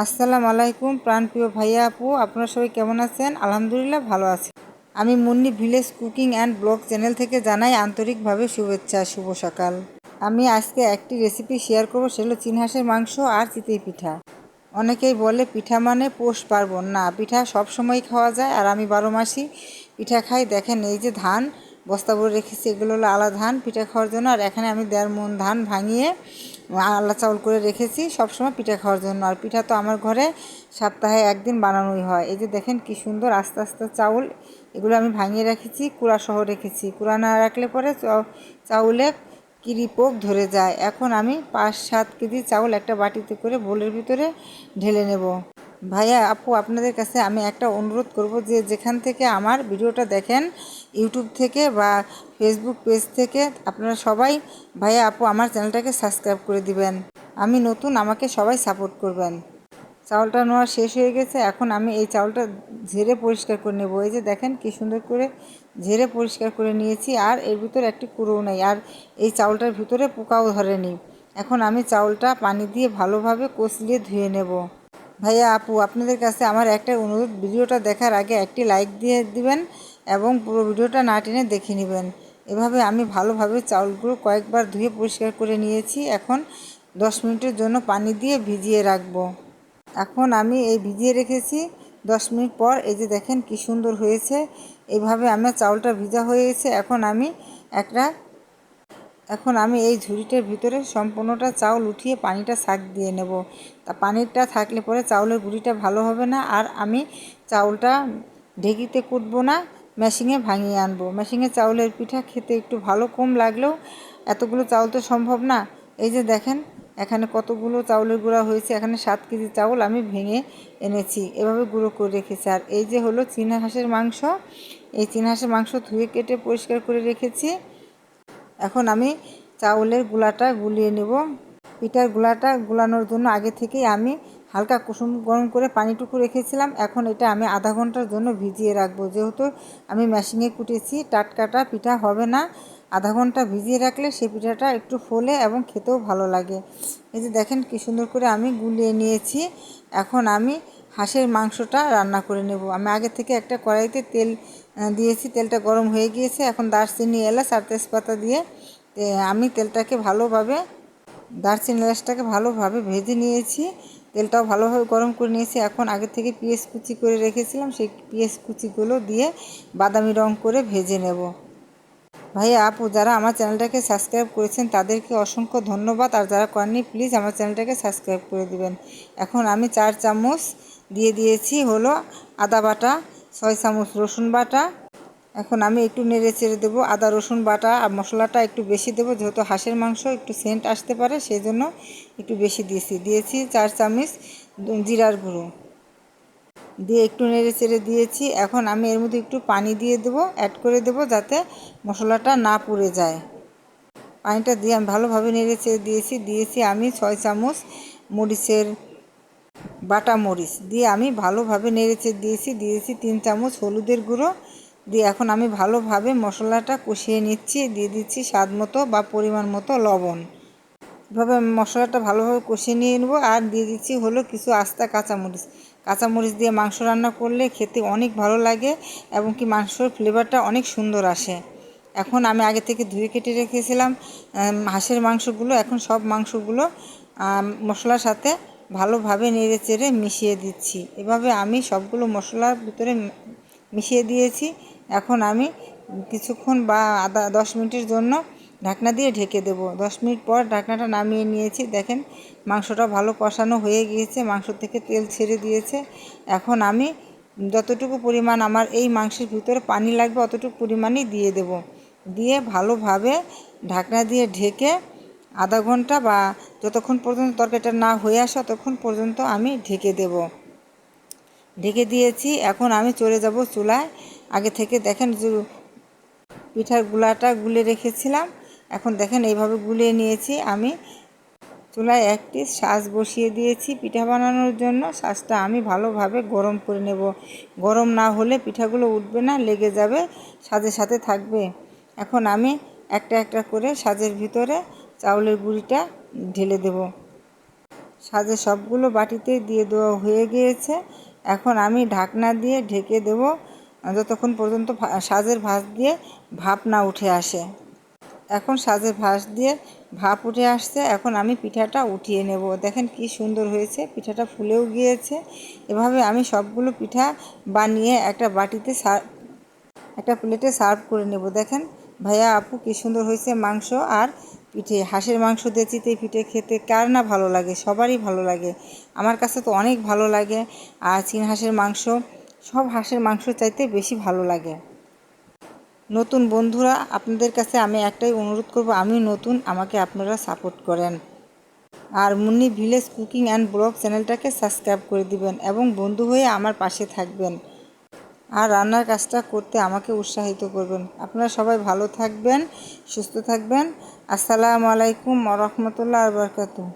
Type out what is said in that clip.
আসসালামু আলাইকুম প্রাণপ্রিয় ভাইয়া আপু, আপনারা সবাই কেমন আছেন? আলহামদুলিল্লাহ ভালো আছি। আমি Munni village cooking and blog channel থেকে জানাই আন্তরিকভাবে শুভেচ্ছা, শুভ সকাল। আমি আজকে একটি রেসিপি শেয়ার করবো, সেগুলো চীন হাঁসের মাংস আর চিতই পিঠা। অনেকেই বলে পিঠা মানে পৌষ পার্বণ, না, পিঠা সব সময় খাওয়া যায় আর আমি 12 মাসই পিঠা খাই। দেখেন এই যে ধান বস্তা ভরে রেখেছি, এগুলো হলো আলা ধান পিঠা খাওয়ার জন্য, আর এখানে আমি 1.5 মণ ধান ভাঙিয়ে আলা চাউল করে রেখেছি সবসময় পিঠা খাওয়ার জন্য। আর পিঠা তো আমার ঘরে সপ্তাহে একদিন বানানোই হয়। এই যে দেখেন কি সুন্দর আস্তে আস্তে চাউল, এগুলো আমি ভাঙিয়ে রেখেছি, কুড়া সহ রেখেছি। কুড়া না রাখলে পরে চাউলে কিরিপোক ধরে যায়। এখন আমি 5-7 কেজি চাউল একটা বাটিতে করে বোলের ভিতরে ঢেলে নেব। ভাইয়া আপু, আপনাদের কাছে আমি একটা অনুরোধ করব, যে যেখান থেকে আমার ভিডিওটা দেখেন, ইউটিউব থেকে বা ফেসবুক পেজ থেকে, আপনারা সবাই ভাইয়া আপু আমার চ্যানেলটাকে সাবস্ক্রাইব করে দিবেন। আমি নতুন, আমাকে সবাই সাপোর্ট করবেন। চাউলটা নেওয়া শেষ হয়ে গেছে, এখন আমি এই চাউলটা ঝেড়ে পরিষ্কার করে নেব। এই যে দেখেন কি সুন্দর করে ঝেড়ে পরিষ্কার করে নিয়েছি, আর এর ভিতরে একটি কুঁড়োও নেই, আর এই চাউলটার ভিতরে পোকাও ধরেনি। এখন আমি চাউলটা পানি দিয়ে ভালোভাবে কষলিয়ে ধুয়ে নেব। ভাইয়া আপু, আপনাদের কাছে আমার একটা অনুরোধ, ভিডিওটা দেখার আগে একটি লাইক দিয়ে দিবেন এবং পুরো ভিডিওটা না টেনে দেখে নেবেন। এভাবে আমি ভালোভাবে চাউলগুলো কয়েকবার ধুয়ে পরিষ্কার করে নিয়েছি। এখন 10 মিনিটের জন্য পানি দিয়ে ভিজিয়ে রাখবো। এখন আমি এই ভিজিয়ে রেখেছি 10 মিনিট পর, এই যে দেখেন কি সুন্দর হয়েছে। এইভাবে আমার চাউলটা ভিজা হয়ে গেছে। এখন আমি এই ঝুড়িটার ভিতরে সম্পূর্ণটা চাউল উঠিয়ে পানিটা ছাঁক দিয়ে নেব। তা পানিটা থাকলে পরে চাউলের গুঁড়িটা ভালো হবে না। আর আমি চাউলটা ঢেঁকিতে কুটবো না, মেশিনে ভাঙিয়ে আনবো। মেশিনে চাউলের পিঠা খেতে একটু ভালো কম লাগলেও এতগুলো চাউল তো সম্ভব না। এই যে দেখেন এখানে কতগুলো চাউলের গুঁড়া হয়েছে। এখানে 7 কেজি চাউল আমি ভেঙে এনেছি, এভাবে গুঁড়ো করে রেখেছি। আর এই যে হলো চীনা হাঁসের মাংস। এই চীনা হাঁসের মাংস ধুয়ে কেটে পরিষ্কার করে রেখেছি। এখন আমি চাউলের গুঁড়াটা গুলিয়ে নেব। পিঠার গুঁড়াটা গুলানোর জন্য আগে থেকেই আমি হালকা কুসুম গরম করে পানিটুকু রেখেছিলাম। এখন এটা আমি আধা ঘন্টার জন্য ভিজিয়ে রাখবো। যেহেতু আমি মেশিনে কুটেছি, টাটকাটা পিঠা হবে না। আধা ঘন্টা ভিজিয়ে রাখলে সে পিঠাটা একটু ফোলে এবং খেতেও ভালো লাগে। এই যে দেখেন কি সুন্দর করে আমি গুলিয়ে নিয়েছি। এখন আমি হাঁসের মাংসটা রান্না করে নেব। আমি আগে থেকে একটা কড়াইতে তেল দিয়েছি, তেলটা গরম হয়ে গিয়েছে। এখন দারচিনি, এলাচ আর তেজপাতা দিয়ে আমি দারচিনি এলাচটাকে ভালোভাবে ভেজে নিয়েছি। তেলটাও ভালোভাবে গরম করে নিয়েছি। এখন আগে থেকে পেঁয়াজ কুচি করে রেখেছিলাম, সেই পেঁয়াজ কুচিগুলো দিয়ে বাদামি রং করে ভেজে নেব। ভাইয়া আপু, যারা আমার চ্যানেলটাকে সাবস্ক্রাইব করেছেন তাদেরকে অসংখ্য ধন্যবাদ, আর যারা করেননি প্লিজ আমার চ্যানেলটাকে সাবস্ক্রাইব করে দিবেন। এখন আমি 4 চামচ দিয়ে দিয়েছি হলো আদা বাটা, 6 চামচ রসুন বাটা। এখন আমি একটু নেড়ে চেড়ে দেবো। আদা রসুন বাটা আর মশলাটা একটু বেশি দেবো, যেহেতু হাঁসের মাংস একটু সেন্ট আসতে পারে, সেই জন্য একটু বেশি দিয়েছি 4 চামচ জিরার গুঁড়ো দিয়ে একটু নেড়ে চেড়ে দিয়েছি। এখন আমি এর মধ্যে একটু পানি দিয়ে দেবো, অ্যাড করে দেবো, যাতে মশলাটা না পুড়ে যায়। পানিটা দিয়ে আমি ভালোভাবে নেড়ে চেড়ে দিয়েছি আমি 6 চামচ মরিচের বাটা মরিচ দিয়ে আমি ভালোভাবে নেড়ে চেড়ে দিয়েছি 3 চামচ হলুদের গুঁড়ো দিয়ে। এখন আমি ভালোভাবে মশলাটা কষিয়ে নিচ্ছি, দিয়ে দিচ্ছি স্বাদ মতো বা পরিমাণ মতো লবণ। এভাবে মশলাটা ভালোভাবে কষিয়ে নিয়ে নেব। আর দিয়ে দিচ্ছি হলো কিছু আস্তা কাঁচামরিচ দিয়ে মাংস রান্না করলে খেতে অনেক ভালো লাগে এবং কি মাংসর ফ্লেভারটা অনেক সুন্দর আসে। এখন আমি আগে থেকে ধুয়ে কেটে রেখেছিলাম হাঁসের মাংসগুলো। এখন সব মাংসগুলো মশলার সাথে ভালোভাবে নেড়ে চেড়ে মিশিয়ে দিচ্ছি। এভাবে আমি সবগুলো মশলার ভিতরে মিশিয়ে দিয়েছি। এখন আমি কিছুক্ষণ বা 10 মিনিটের জন্য ঢাকনা দিয়ে ঢেকে দেব। 10 মিনিট পর ঢাকনাটা নামিয়ে নিয়েছি। দেখেন মাংসটা ভালো কষানো হয়ে গিয়েছে, মাংস থেকে তেল ছেড়ে দিয়েছে। এখন আমি যতটুকু পরিমাণ আমার এই মাংসের ভিতরে পানি লাগবে অতটুকু পরিমাণই দিয়ে দেব। দিয়ে ভালোভাবে ঢাকনা দিয়ে ঢেকে আধা ঘন্টা বা যতক্ষণ পর্যন্ত তরকারিটা না হয়ে আসে ততক্ষণ পর্যন্ত আমি ঢেকে দেব। ঢেকে দিয়েছি। এখন আমি চলে যাব চুলায়। আগে থেকে দেখেন যে পিঠার গুলাটা গুলে রেখেছিলাম, এখন দেখেন এইভাবে গুলিয়ে নিয়েছি। আমি চুলায় একটি শাঁস বসিয়ে দিয়েছি পিঠা বানানোর জন্য। শাঁসটা আমি ভালোভাবে গরম করে নেব। গরম না হলে পিঠাগুলো উঠবে না, লেগে যাবে, সাজের সাথে থাকবে। এখন আমি একটা একটা করে সাজের ভিতরে চাউলের গুঁড়িটা ঢেলে দেব। সাজে সবগুলো বাটিতে দিয়ে দেওয়া হয়ে গিয়েছে। এখন আমি ঢাকনা দিয়ে ঢেকে দেব যতক্ষণ পর্যন্ত সাজের ভাঁজ দিয়ে ভাপ না উঠে আসে। এখন সাজের ভাঁজ দিয়ে ভাপ উঠে আসছে। এখন আমি পিঠাটা উঠিয়ে নেব। দেখেন কি সুন্দর হয়েছে, পিঠাটা ফুলেও গিয়েছে। এভাবে আমি সবগুলো পিঠা বানিয়ে একটা বাটিতে একটা প্লেটে সার্ভ করে নেব। দেখেন ভাইয়া আপু কি সুন্দর হয়েছে মাংস আর পিঠে। হাঁসের মাংস দিয়ে চিতই পিঠে খেতে কার না ভালো লাগে, সবারই ভালো লাগে। আমার কাছে তো অনেক ভালো লাগে। আর চীন হাঁসের মাংস সব হাঁসের মাংস চাইতে বেশি ভালো লাগে। নতুন বন্ধুরা, আপনাদের কাছে আমি একটাই অনুরোধ করব, আমি নতুন, আমাকে আপনারা সাপোর্ট করেন। আর Munni village cooking and blog চ্যানেলটাকে সাবস্ক্রাইব করে দিবেন এবং বন্ধু হয়ে আমার পাশে থাকবেন। আর রান্নার কাজটা করতে আমাকে উৎসাহিত করবেন। আপনারা সবাই ভালো থাকবেন, সুস্থ থাকবেন। আসসালামু আলাইকুম ওয়া রাহমাতুল্লাহি ওয়া বারাকাতুহু।